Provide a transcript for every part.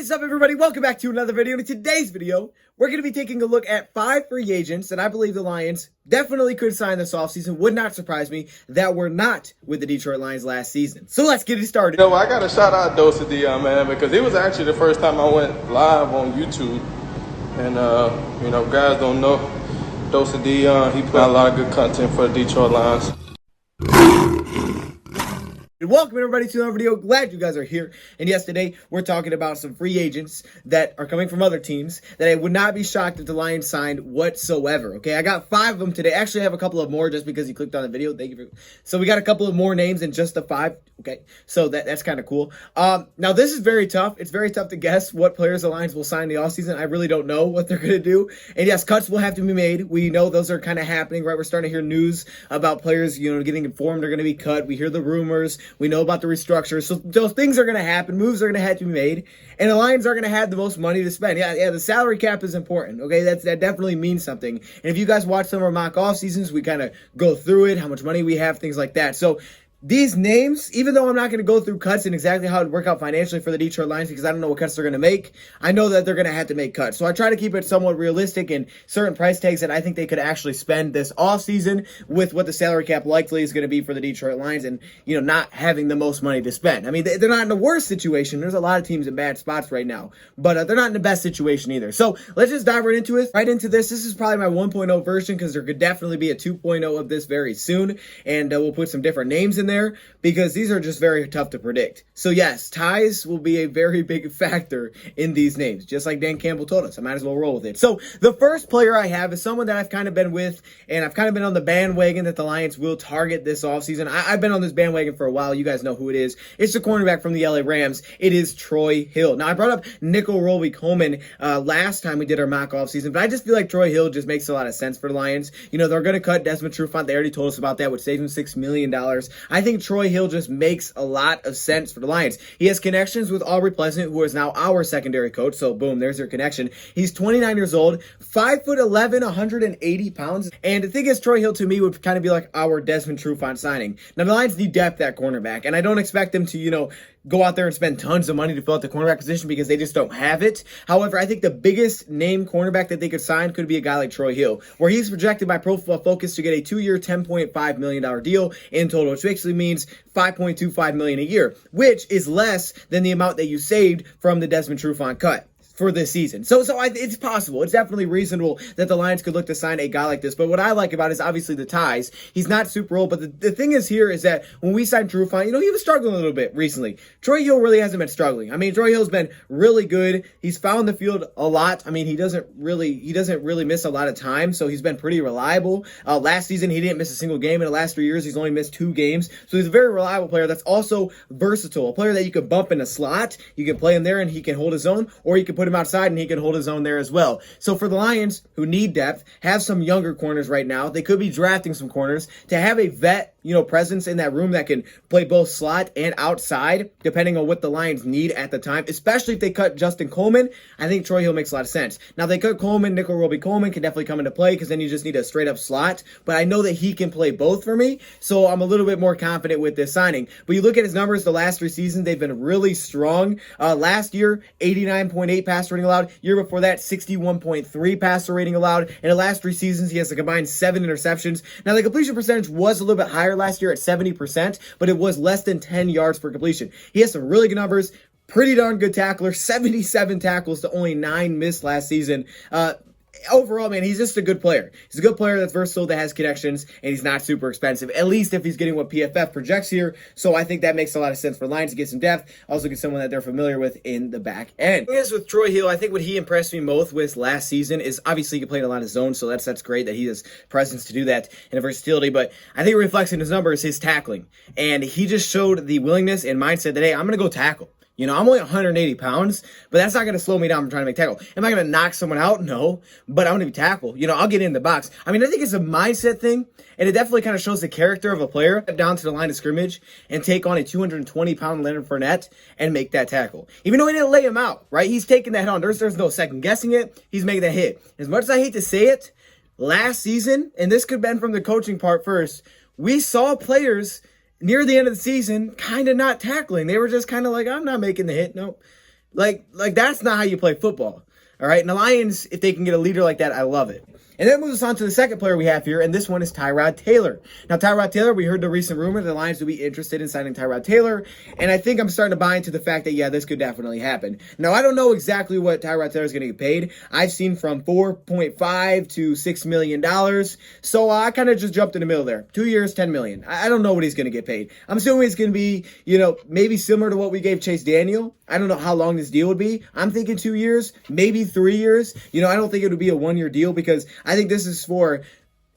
What is up, everybody? Welcome back to another video. In today's video, we're going to be taking a look at 5 free agents that I believe the Lions definitely could sign this offseason. Would not surprise me that were not with the Detroit Lions last season. So let's get it started. You know, I got to shout out Dose Dion, man, because it was actually the first time I went live on YouTube. And, you know, guys don't know Dose Dion. He put out a lot of good content for the Detroit Lions. And welcome everybody to another video. Glad you guys are here. And yes, today we're talking about some free agents that are coming from other teams that I would not be shocked if the Lions signed whatsoever. Okay, I got 5 of them today. Actually, I have a couple of more just because you clicked on the video. Thank you. So we got a couple of more names than just the 5. Okay, so that's kind of cool. Now this is very tough. It's very tough to guess what players the Lions will sign in the offseason. I really don't know what they're going to do. And yes, cuts will have to be made. We know those are kind of happening, right? We're starting to hear news about players, you know, getting informed they're going to be cut. We hear the rumors. We know about the restructure. So those things are going to happen. Moves are going to have to be made. And the Lions are going to have the most money to spend. Yeah, the salary cap is important. Okay, that definitely means something. And if you guys watch some of our mock off seasons, we kind of go through it, how much money we have, things like that. So these names, even though I'm not going to go through cuts and exactly how it would work out financially for the Detroit Lions because I don't know what cuts they're going to make, I know that they're going to have to make cuts. So I try to keep it somewhat realistic and certain price tags that I think they could actually spend this offseason with what the salary cap likely is going to be for the Detroit Lions and, you know, not having the most money to spend. I mean, they're not in the worst situation. There's a lot of teams in bad spots right now, but they're not in the best situation either. So let's just dive right into it. Right into this. This is probably my 1.0 version because there could definitely be a 2.0 of this very soon, and we'll put some different names in there because these are just very tough to predict. So yes, ties will be a very big factor in these names, just like Dan Campbell told us. I might as well roll with it. So the first player I have is someone that I've kind of been with, and I've kind of been on the bandwagon that the Lions will target this offseason. I've been on this bandwagon for a while. You guys know who it is. It's the cornerback from the LA Rams. It is Troy Hill. Now, I brought up Nickell Robey-Coleman last time we did our mock offseason, but I just feel like Troy Hill just makes a lot of sense for the Lions. You know, they're going to cut Desmond Trufant. They already told us about that, which saves him $6 million. I think Troy Hill just makes a lot of sense for the Lions. He has connections with Aubrey Pleasant, who is now our secondary coach. So boom, there's your connection. He's 29 years old, 5'11", 180 pounds. And the thing is, Troy Hill to me would kind of be like our Desmond Trufant signing. Now the Lions need depth at cornerback, and I don't expect them to, you know, go out there and spend tons of money to fill out the cornerback position because they just don't have it. However, I think the biggest name cornerback that they could sign could be a guy like Troy Hill, where he's projected by Pro Football Focus to get a 2-year, $10.5 million deal in total, which basically means $5.25 million a year, which is less than the amount that you saved from the Desmond Trufant cut for this season. So it's possible. It's definitely reasonable that the Lions could look to sign a guy like this. But what I like about it is obviously the ties. He's not super old, but the thing is here is that when we signed Trufant, you know, he was struggling a little bit recently. Troy Hill really hasn't been struggling. I mean, Troy Hill's been really good. He's found the field a lot. I mean, he doesn't really miss a lot of time, so he's been pretty reliable. Last season, he didn't miss a single game. In the last 3 years, he's only missed 2 games. So he's a very reliable player that's also versatile, a player that you could bump in a slot. You can play him there and he can hold his own, or you can put him outside and he can hold his own there as well. So for the Lions, who need depth, have some younger corners right now, they could be drafting some corners to have a vet, you know, presence in that room that can play both slot and outside, depending on what the Lions need at the time, especially if they cut Justin Coleman. I think Troy Hill makes a lot of sense. Now, they cut Coleman, Nickell Robey-Coleman can definitely come into play because then you just need a straight up slot, but I know that he can play both for me, so I'm a little bit more confident with this signing. But you look at his numbers the last 3 seasons, they've been really strong. Last year, 89.8 passer rating allowed. Year before that, 61.3 passer rating allowed. In the last 3 seasons, he has a combined 7 interceptions. Now, the completion percentage was a little bit higher last year at 70%, but it was less than 10 yards per completion. He has some really good numbers. Pretty darn good tackler. 77 tackles to only 9 missed last season. Overall, man, he's just a good player. He's a good player that's versatile, that has connections, and he's not super expensive, at least if he's getting what PFF projects here. So I think that makes a lot of sense for Lions to get some depth, also get someone that they're familiar with in the back end. As with Troy Hill, I think what he impressed me most with last season is obviously he played a lot of zone, so that's great that he has presence to do that and a versatility, but I think it reflects in his numbers, his tackling. And he just showed the willingness and mindset that, hey, I'm going to go tackle. You know, I'm only 180 pounds, but that's not going to slow me down from trying to make tackle. Am I going to knock someone out? No, but I'm going to be tackle. You know, I'll get in the box. I mean, I think it's a mindset thing, and it definitely kind of shows the character of a player. Down to the line of scrimmage and take on a 220-pound Leonard Fournette and make that tackle. Even though he didn't lay him out, right? He's taking that on. There's no second guessing it. He's making that hit. As much as I hate to say it, last season, and this could have been from the coaching part first, we saw players near the end of the season kind of not tackling. They were just kind of like, I'm not making the hit. Nope. Like that's not how you play football. All right. And the Lions, if they can get a leader like that, I love it. And that moves us on to the second player we have here, and this one is Tyrod Taylor. Now, Tyrod Taylor, we heard the recent rumor the Lions would be interested in signing Tyrod Taylor, and I think I'm starting to buy into the fact that, yeah, this could definitely happen. Now, I don't know exactly what Tyrod Taylor is going to get paid. I've seen from $4.5 to $6 million, so I kind of just jumped in the middle there. 2 years, $10 million. I don't know what he's going to get paid. I'm assuming it's going to be, maybe similar to what we gave Chase Daniel. I don't know how long this deal would be. I'm thinking 2 years, maybe 3 years. I don't think it would be a 1 year deal because I think this is for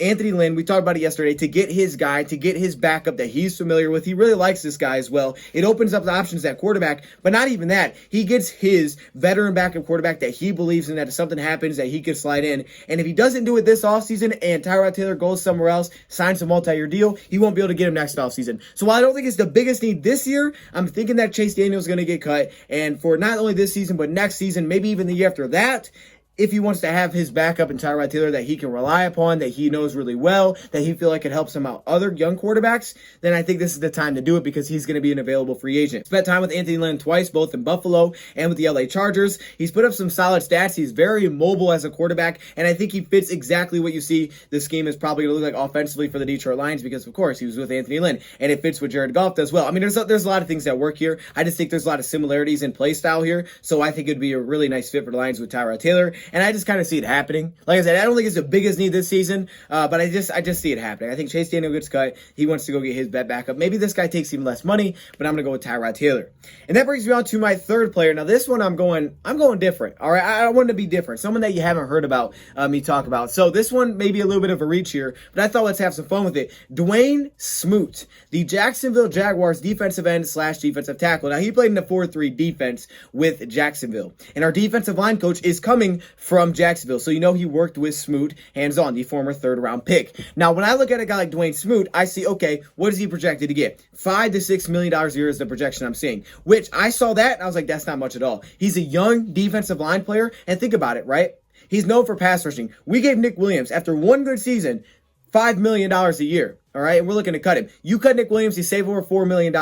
Anthony Lynn. We talked about it yesterday, to get his guy, to get his backup that he's familiar with. He really likes this guy as well. It opens up the options at quarterback, but not even that. He gets his veteran backup quarterback that he believes in, that if something happens that he could slide in. And if he doesn't do it this offseason and Tyrod Taylor goes somewhere else, signs a multi-year deal, he won't be able to get him next offseason. So while I don't think it's the biggest need this year, I'm thinking that Chase Daniel is going to get cut. And for not only this season, but next season, maybe even the year after that, if he wants to have his backup in Tyrod Taylor that he can rely upon, that he knows really well, that he feel like it helps him out other young quarterbacks, then I think this is the time to do it because he's going to be an available free agent. Spent time with Anthony Lynn twice, both in Buffalo and with the LA Chargers. He's put up some solid stats. He's very mobile as a quarterback, and I think he fits exactly what you see the scheme is probably going to look like offensively for the Detroit Lions because, of course, he was with Anthony Lynn, and it fits what Jared Goff does well. I mean, there's a lot of things that work here. I just think there's a lot of similarities in play style here, so I think it'd be a really nice fit for the Lions with Tyrod Taylor, and I just kind of see it happening. Like I said, I don't think it's the biggest need this season, but I just see it happening. I think Chase Daniel gets cut. He wants to go get his bet back up. Maybe this guy takes even less money, but I'm going to go with Tyrod Taylor. And that brings me on to my third player. Now, this one I'm going different. All right, I want to be different. Someone that you haven't heard about me talk about. So this one may be a little bit of a reach here, but I thought let's have some fun with it. Dwayne Smoot, the Jacksonville Jaguars defensive end / defensive tackle. Now, he played in the 4-3 defense with Jacksonville, and our defensive line coach is coming from Jacksonville. So he worked with Smoot hands-on, the former third-round pick. Now, when I look at a guy like Dwayne Smoot, I see, okay, what is he projected to get? $5 to $6 million a year is the projection I'm seeing, which I saw that, and I was like, that's not much at all. He's a young defensive line player, and think about it, right? He's known for pass rushing. We gave Nick Williams, after one good season, $5 million a year. All right, and we're looking to cut him. You cut Nick Williams, you save over $4 million.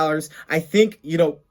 I think,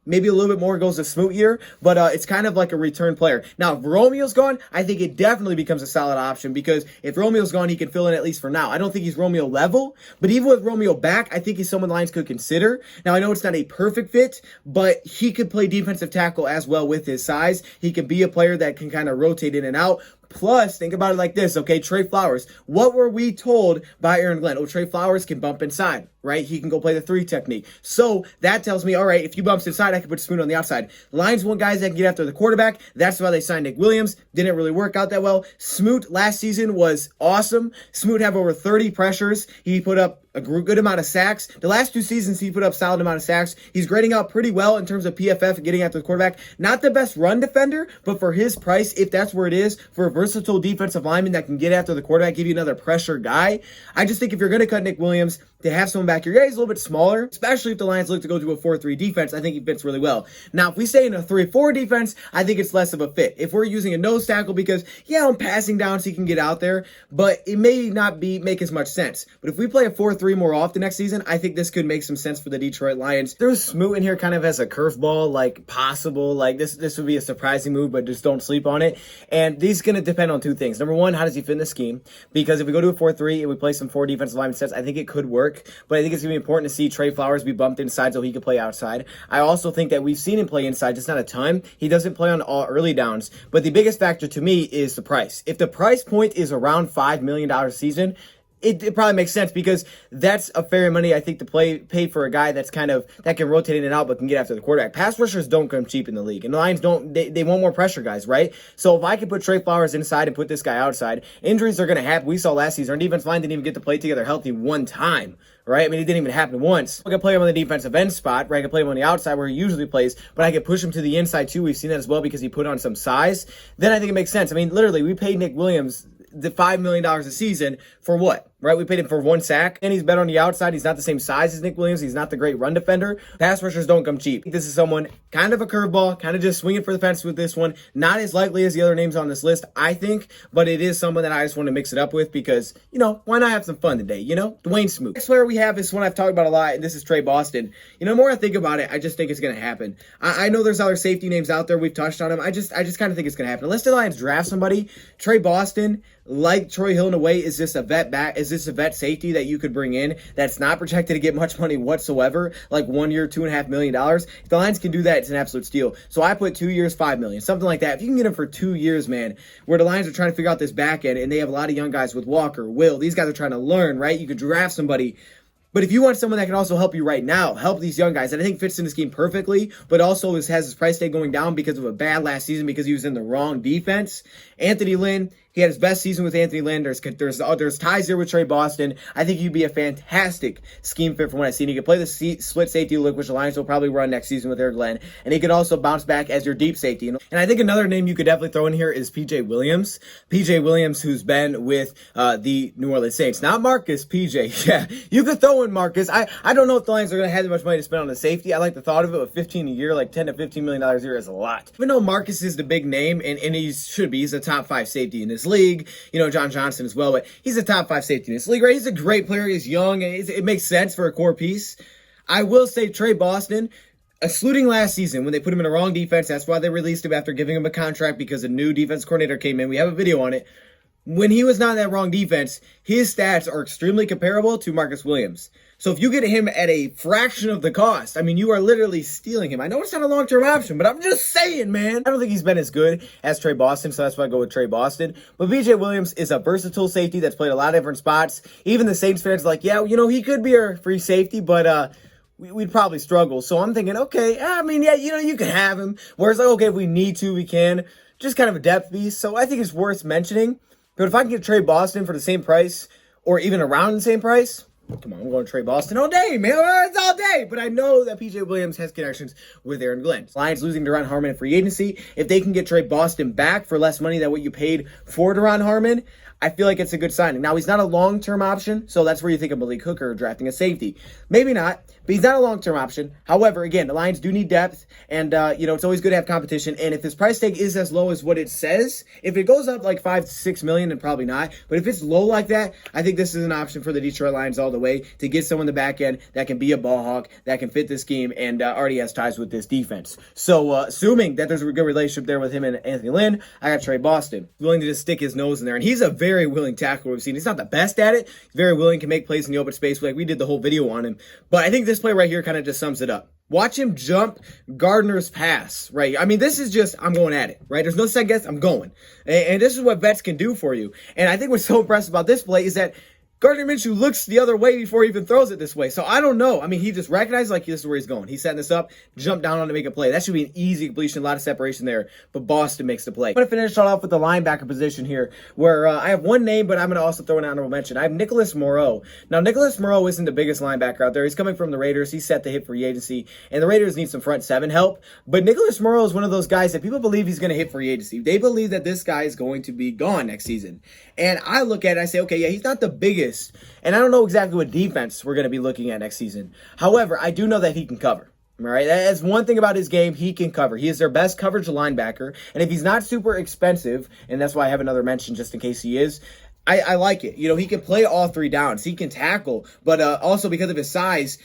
maybe a little bit more goes to Smoot here, but it's kind of like a return player. Now, if Romeo's gone, I think it definitely becomes a solid option because if Romeo's gone, he can fill in at least for now. I don't think he's Romeo level, but even with Romeo back, I think he's someone Lions could consider. Now, I know it's not a perfect fit, but he could play defensive tackle as well with his size. He could be a player that can kind of rotate in and out. Plus, think about it like this, okay? Trey Flowers. What were we told by Aaron Glenn? Oh, Trey Flowers can bump inside, right? He can go play the 3 technique. So that tells me, all right, if you bumps inside, I can put Smoot on the outside. Lions want guys that can get after the quarterback. That's why they signed Nick Williams. Didn't really work out that well. Smoot last season was awesome. Smoot had over 30 pressures. He put up a good amount of sacks. The last 2 seasons, he put up solid amount of sacks. He's grading out pretty well in terms of PFF and getting after the quarterback. Not the best run defender, but for his price, if that's where it is, for a versatile defensive lineman that can get after the quarterback, give you another pressure guy. I just think if you're going to cut Nick Williams, to have someone back here, he's a little bit smaller, especially if the Lions look to go to a 4-3 defense. I think he fits really well. Now, if we stay in a 3-4 defense, I think it's less of a fit. If we're using a nose tackle, because, I'm passing down so he can get out there, but it may not make as much sense. But if we play a 4-3 more often next season, I think this could make some sense for the Detroit Lions. There's Smoot in here kind of as a curveball, like possible, like this would be a surprising move, but just don't sleep on it. And these are going to depend on 2 things. Number one, how does he fit in the scheme? Because if we go to a 4-3 and we play some 4 defensive lineman sets, I think it could work. But I think it's going to be important to see Trey Flowers be bumped inside so he can play outside. I also think that we've seen him play inside, just not a ton. He doesn't play on all early downs. But the biggest factor to me is the price. If the price point is around $5 million a season, it probably makes sense because that's a fair money, I think, to pay for a guy that can rotate in and out but can get after the quarterback. Pass rushers don't come cheap in the league, and the Lions they want more pressure guys, right? So if I can put Trey Flowers inside and put this guy outside, injuries are going to happen. We saw last season, our defense line didn't even get to play together healthy one time, right? I mean, it didn't even happen once. I can play him on the defensive end spot, right? I can play him on the outside where he usually plays, but I can push him to the inside too. We've seen that as well because he put on some size. Then I think it makes sense. I mean, literally, we paid Nick Williams the $5 million a season for what? right? We paid him for 1 sack, and he's better on the outside. He's not the same size as Nick Williams. He's not the great run defender. Pass rushers don't come cheap. This is someone kind of a curveball, kind of just swinging for the fence with this one. Not as likely as the other names on this list, I think, but it is someone that I just want to mix it up with because, you know, why not have some fun today, you know? Dwayne Smoot. Next player we have is one I've talked about a lot, and this is Trey Boston. You know, the more I think about it, I just think it's going to happen. I know there's other safety names out there. We've touched on them. I just kind of think it's going to happen. Unless the Lions draft somebody, Trey Boston, like Troy Hill in a way, is just a vet safety that you could bring in that's not projected to get much money whatsoever, like 1 year, $2.5 million. If the Lions can do that, it's an absolute steal. So I put 2 years, $5 million, something like that. If you can get him for 2 years, man, where the Lions are trying to figure out this back end, and they have a lot of young guys with Walker, Will, these guys are trying to learn, right? You could draft somebody. But if you want someone that can also help you right now, help these young guys, that I think fits in the scheme perfectly, but also has his price tag going down because of a bad last season because he was in the wrong defense, Anthony Lynn. He had his best season with Anthony Lynn. There's ties here with Trey Boston. I think he'd be a fantastic scheme fit from what I've seen. He could play the split safety look, which the Lions will probably run next season with Eric Glenn, and he could also bounce back as your deep safety. And I think another name you could definitely throw in here is PJ Williams. PJ Williams, who's been with the New Orleans Saints. Not Marcus, PJ. Yeah, you could throw in Marcus. I don't know if the Lions are going to have that much money to spend on the safety. I like the thought of it, but 15 a year, like $10 to $15 million a year is a lot. Even though Marcus is the big name, and he should be, he's a top 5 safety in this league. You know, John Johnson as well, but he's a top 5 safety in this league, right? He's a great player. He's young, and it makes sense for a core piece. I will say Trey Boston, excluding last season when they put him in a wrong defense, that's why they released him after giving him a contract because a new defense coordinator came in. We have a video on it. When he was not in that wrong defense, his stats are extremely comparable to Marcus Williams. So if you get him at a fraction of the cost, I mean, you are literally stealing him. I know it's not a long-term option, but I'm just saying, man. I don't think he's been as good as Trey Boston, so that's why I go with Trey Boston. But PJ Williams is a versatile safety that's played a lot of different spots. Even the Saints fans are like, yeah, you know, he could be our free safety, but we'd probably struggle. So I'm thinking, okay, I mean, yeah, you know, you can have him. Whereas, like, okay, if we need to, we can. Just kind of a depth piece. So I think it's worth mentioning. But if I can get Trey Boston for the same price, or even around the same price, come on, I'm going Trey Boston all day, man. It's all day. But I know that PJ Williams has connections with Aaron Glenn. Lions losing Duron Harmon in free agency. If they can get Trey Boston back for less money than what you paid for Duron Harmon, I feel like it's a good signing. Now, he's not a long-term option, so that's where you think of Malik Hooker drafting a safety. Maybe not, but he's not a long-term option. However, again, the Lions do need depth, and, you know, it's always good to have competition. And if his price tag is as low as what it says, if it goes up like $5 to $6 million, then probably not. But if it's low like that, I think this is an option for the Detroit Lions all the way to get someone in the back end that can be a ball hawk, that can fit this scheme, and already has ties with this defense. So, assuming that there's a good relationship there with him and Anthony Lynn, I got Trey Boston, willing to just stick his nose in there. And he's a very willing tackler we've seen. He's not the best at it. He's very willing, can make plays in the open space. Like, we did the whole video on him. But I think this play right here kind of just sums it up. Watch him jump Gardner's pass, right? I mean, this is just, I'm going at it, right? There's no second guess, I'm going. And this is what vets can do for you. And I think what's so impressive about this play is that Gardner Minshew looks the other way before he even throws it this way. So I don't know. I mean, he just recognized like this is where he's going. He's setting this up, jump down on to make a play. That should be an easy completion, a lot of separation there. But Boston makes the play. I'm going to finish it off with the linebacker position here, where I have one name, but I'm going to also throw an honorable mention. I have Nicholas Moreau. Now, Nicholas Moreau isn't the biggest linebacker out there. He's coming from the Raiders. He's set to hit free agency, and the Raiders need some front seven help. But Nicholas Moreau is one of those guys that people believe he's going to hit free agency. They believe that this guy is going to be gone next season. And I look at it, I say, okay, yeah, he's not the biggest. And I don't know exactly what defense we're going to be looking at next season. However, I do know that he can cover. All right, that's one thing about his game. He can cover. He is their best coverage linebacker. And if he's not super expensive, and that's why I have another mention just in case he is, I like it. You know, he can play all three downs. He can tackle, but also because of his size,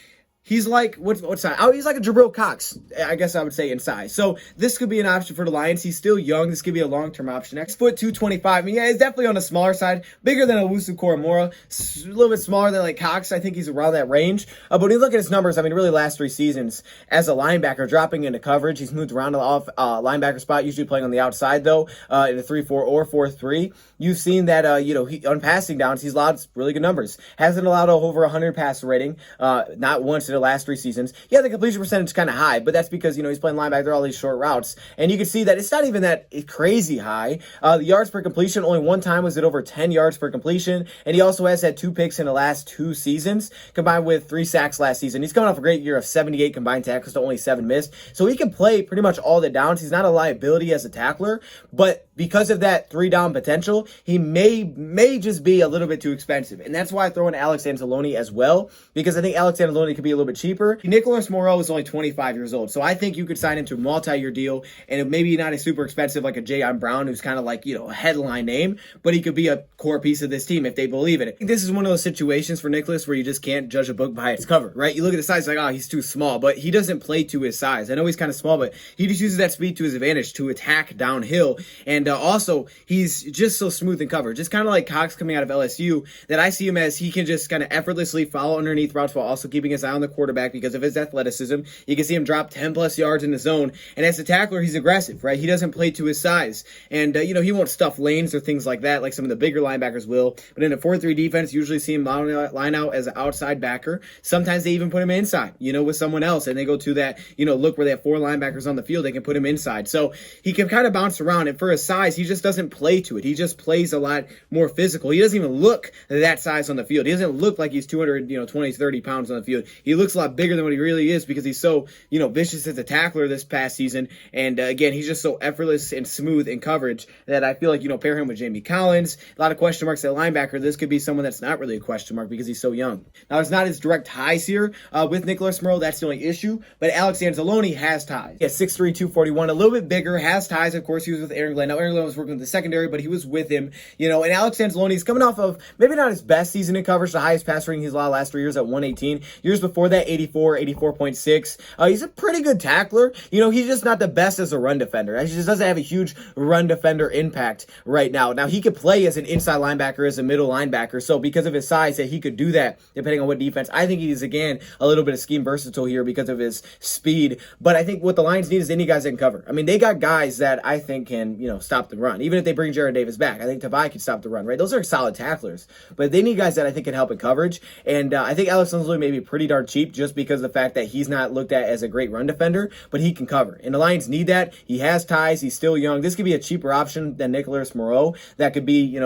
he's like, what size? Oh, he's like a Jabril Cox, I guess I would say, in size. So this could be an option for the Lions. He's still young. This could be a long-term option. 6', 225. I mean, yeah, he's definitely on the smaller side. Bigger than Owusu Koromora. A little bit smaller than like Cox. I think he's around that range. But when you look at his numbers, I mean, really last 3 seasons as a linebacker, dropping into coverage. He's moved around the off linebacker spot, usually playing on the outside, though, in a 3-4 or 4-3. You've seen that, you know, on passing downs, he's allowed really good numbers. Hasn't allowed over 100 passer rating, not once in the last 3 seasons. Yeah, the completion percentage is kind of high, but that's because, you know, he's playing linebacker, all these short routes. And you can see that it's not even that crazy high. The yards per completion, only one time was it over 10 yards per completion. And he also has had 2 picks in the last 2 seasons, combined with 3 sacks last season. He's coming off a great year of 78 combined tackles to only 7 missed. So he can play pretty much all the downs. He's not a liability as a tackler, but because of that 3-down potential, he may just be a little bit too expensive. And that's why I throw in Alex Anzalone as well, because I think Alex Anzalone could be a little bit cheaper. Nicholas Morrow is only 25 years old, so I think you could sign into a multi-year deal, and it may be not a super expensive like a Jayon Brown, who's kind of like, a headline name, but he could be a core piece of this team if they believe in it. I think this is one of those situations for Nicholas where you just can't judge a book by its cover, right? You look at the size, like, oh, he's too small, but he doesn't play to his size. I know he's kind of small, but he just uses that speed to his advantage to attack downhill, and also, he's just so smooth in cover. Just kind of like Cox coming out of LSU, that I see him as he can just kind of effortlessly follow underneath routes while also keeping his eye on the quarterback because of his athleticism. You can see him drop 10 plus yards in the zone. And as a tackler, he's aggressive, right? He doesn't play to his size. And, he won't stuff lanes or things like that, like some of the bigger linebackers will. But in a 4-3 defense, usually see him line out as an outside backer. Sometimes they even put him inside, with someone else. And they go to that, look where they have 4 linebackers on the field, they can put him inside. So he can kind of bounce around. And for his size, he just doesn't play to it. He just plays a lot more physical. He doesn't even look that size on the field. He doesn't look like he's 220, 30 pounds on the field. He looks a lot bigger than what he really is because he's so, vicious as a tackler this past season. And again, he's just so effortless and smooth in coverage that I feel like, pair him with Jamie Collins. A lot of question marks at linebacker. This could be someone that's not really a question mark because he's so young. Now, it's not his direct ties here with Nicholas Morrow. That's the only issue. But Alex Anzalone has ties. Yeah, 6'3", 241, a little bit bigger, has ties. Of course, he was with Aaron Glenn. Now, Aaron Glenn was working with the secondary, but he was with him, and Alex Anzalone is coming off of maybe not his best season in coverage, the highest pass rating he's allowed last 3 years at 118. Years before that, 84, 84.6. He's a pretty good tackler. He's just not the best as a run defender. He just doesn't have a huge run defender impact right now. Now, he could play as an inside linebacker, as a middle linebacker, so because of his size, that he could do that depending on what defense. I think he's, again, a little bit of scheme versatile here because of his speed, but I think what the Lions need is any guys that can cover. I mean, they got guys that I think can, stop the run. Even if they bring Jared Davis back, I think Tavai can stop the run, right? Those are solid tacklers, but they need guys that I think can help in coverage, and I think Alex Anzalone may be pretty darn cheap just because of the fact that he's not looked at as a great run defender, but he can cover, and the Lions need that. He has ties. He's still young. This could be a cheaper option than Nicholas Morrow. That could be,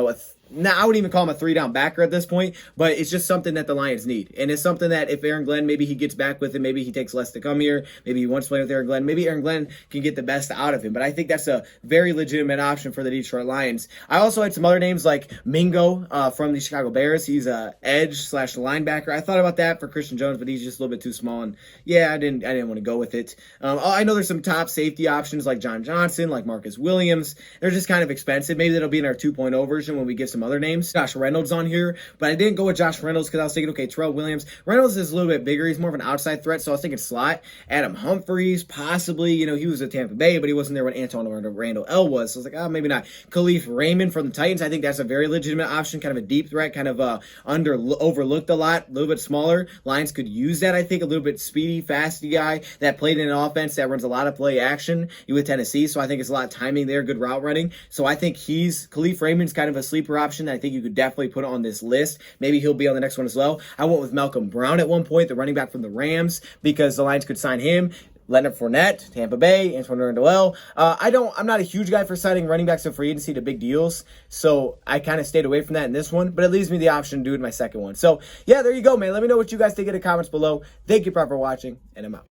now, I wouldn't even call him a 3-down backer at this point, but it's just something that the Lions need. And it's something that if Aaron Glenn, maybe he gets back with him, maybe he takes less to come here, maybe he wants to play with Aaron Glenn, maybe Aaron Glenn can get the best out of him. But I think that's a very legitimate option for the Detroit Lions. I also had some other names like Mingo from the Chicago Bears. He's a edge/linebacker. I thought about that for Christian Jones, but he's just a little bit too small. And yeah, I didn't want to go with it. I know there's some top safety options like John Johnson, like Marcus Williams. They're just kind of expensive. Maybe that'll be in our 2.0 version when we get some other names. Josh Reynolds on here, but I didn't go with Josh Reynolds because I was thinking, okay, Terrell Williams. Reynolds is a little bit bigger. He's more of an outside threat, so I was thinking slot. Adam Humphries, possibly. He was at Tampa Bay, but he wasn't there when Antonio Randall L was. So I was like, maybe not. Khalif Raymond from the Titans. I think that's a very legitimate option, kind of a deep threat, kind of overlooked a lot, a little bit smaller. Lions could use that, I think, a little bit speedy, fasty guy that played in an offense that runs a lot of play action with Tennessee, so I think it's a lot of timing there, good route running. So I think Khalif Raymond's kind of a sleeper option that I think you could definitely put on this list. Maybe he'll be on the next one as well. I went with Malcolm Brown at one point, the running back from the Rams, because the Lions could sign him. Leonard Fournette, Tampa Bay, Antonio Randall. I'm not a huge guy for signing running backs in free agency to big deals, so I kind of stayed away from that in this one, but it leaves me the option to do it in my second one. So, yeah, there you go, man. Let me know what you guys think in the comments below. Thank you for watching, and I'm out.